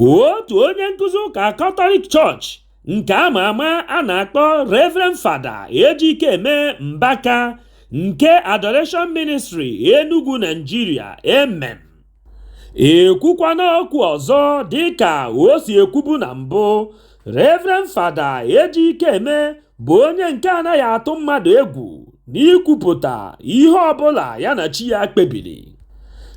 otu onye nkụzi ụka Catholic Church nke ama a na-akpọ Reverend Fada Ejikeme Mbaka nke Adoration Ministry Enugu Nigeria ekwukwana okwu ọzọ dịka o si ekwubu na mbụ. Reverend Fada Ejikeme bụ onye nke anaghị atụ mmadụ egwu n'ikwupụta ihe ọbụla ya na chi ya kpebiri.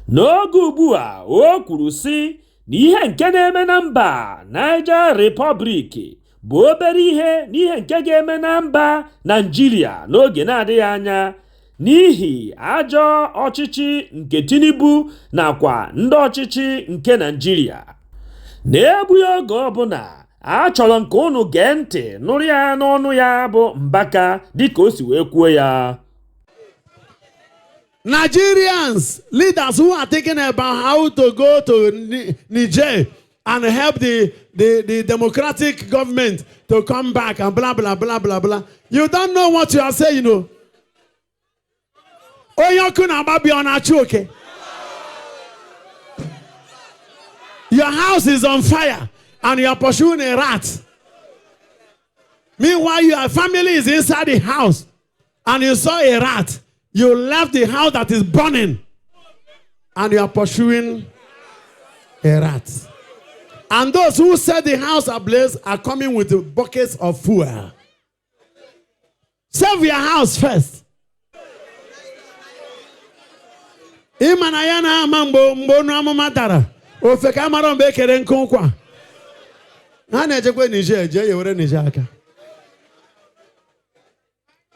N'oge ugbu a o kwuru sị na ihe nke na-eme na mba Niger Republic bụ obere ihe n'ihe nke ga-eme na mba Nigeria n'oge na-adịghị anya n'ihi ajọ ọchịchị nke Tinubu nakwa ndị ọchịchị nke Nigeria. Na-egbughị oge ọbụla a chọrọ nke unu gee ntị nụrụ ya n'ọnụ ya bụ Mbaka dịka o si wee kwuo ya. Nigerians, leaders who are thinking about how to go to Niger and help the democratic government to come back and blah, blah, blah, blah, blah. You don't know what you are saying, you know. Your house is on fire and you are pursuing a rat. Meanwhile, your family is inside the house and you saw a rat. You left the house that is burning and you are pursuing a rat. And those who set the house ablaze are coming with buckets of fuel. Save your house first. Imanayana mambo mbono amumatara. Ofeka marombe kere nkonkwa. Hane jekwe Niger, je yewere Niger aka.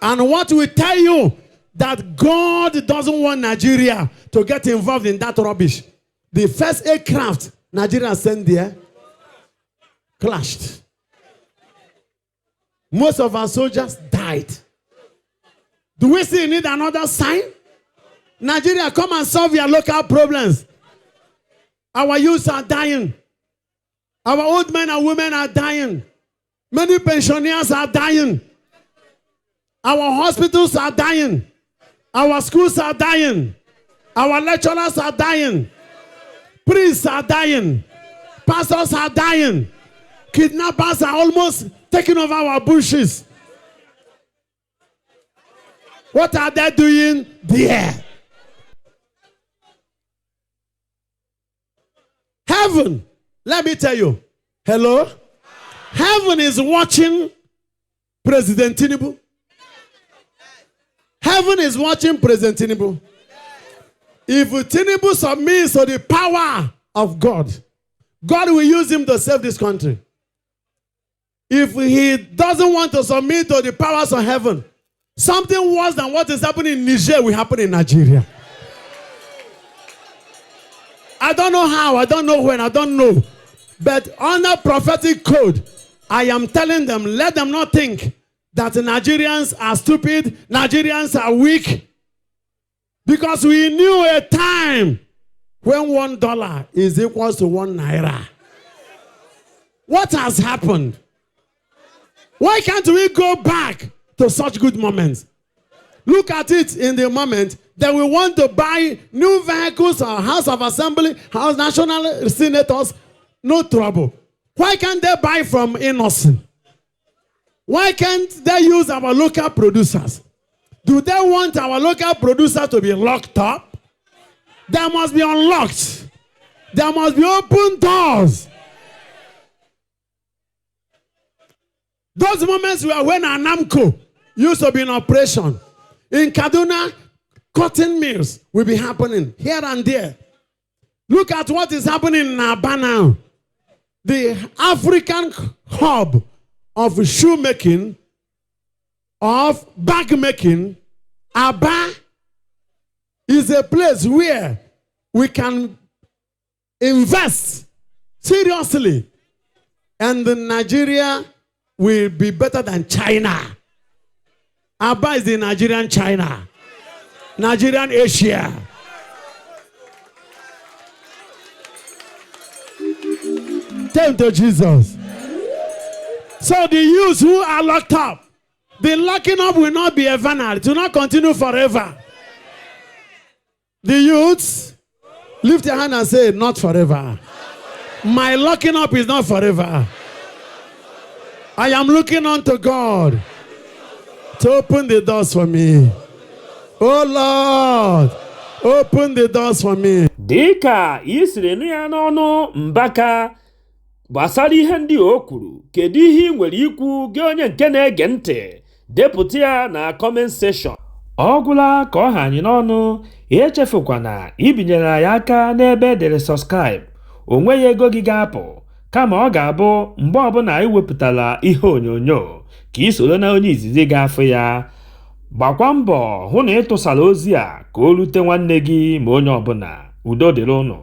And what we tell you that God doesn't want Nigeria to get involved in that rubbish. The first aircraft Nigeria sent there clashed. Most of our soldiers died. Do we still need another sign? Nigeria, come and solve your local problems. Our youths are dying. Our old men and women are dying. Many pensioners are dying. Our hospitals are dying. Our schools are dying. Our lecturers are dying. Priests are dying. Pastors are dying. Kidnappers are almost taking over our bushes. What are they doing there? Heaven, let me tell you. Hello? Heaven is watching President Tinubu. Heaven is watching President Tinubu. If Tinubu submits to the power of God, God will use him to save this country. If he doesn't want to submit to the powers of heaven, something worse than what is happening in Niger will happen in Nigeria. I don't know how, I don't know when, I don't know. But under prophetic code, I am telling them, let them not think that Nigerians are stupid, Nigerians are weak. Because we knew a time when $1 is equal to 1 naira. What has happened? Why can't we go back to such good moments? Look at it in the moment that we want to buy new vehicles, our House of Assembly, House National Senators, no trouble. Why can't they buy from Innocent? Why can't they use our local producers? Do they want our local producers to be locked up? They must be unlocked. There must be open doors. Those moments were when Anamco used to be in operation. In Kaduna, cotton mills will be happening here and there. Look at what is happening in Aba now. The African hub of shoemaking, of bag making. Aba is a place where we can invest seriously, and Nigeria will be better than China. Aba is the Nigerian China, Nigerian Asia. Thank to Jesus. So the youths who are locked up, the locking up will not be eternal. It will not continue forever. The youths, lift your hand and say, not forever. My locking up is not forever. I am looking unto God to open the doors for me. Oh Lord, open the doors for me. Dịka ị siri nụ ya n'ọnụ Mbaka gbasara ihe ndị o kwuru, kedu ihe ị nwere ikwu gị onye nke na-ege ntị? Depụta ya na comment section. Ọ gwụla ka ọ ha anyị n'ọnụ, echefukwana ibinyere ya aka n'ebe edere subscribe. O nweghị ego gị ga-apụ, kama ọ ga-abụ mgbe ọbụla anyị wepụtara ihe onyonyo ka ị soro na onye izizi ga-afụ ya. Gbakwa mbọ hụ na ị tụsara ozi a ka o rute nwanne gị ma onye ọbụla. Udo dịrị unu.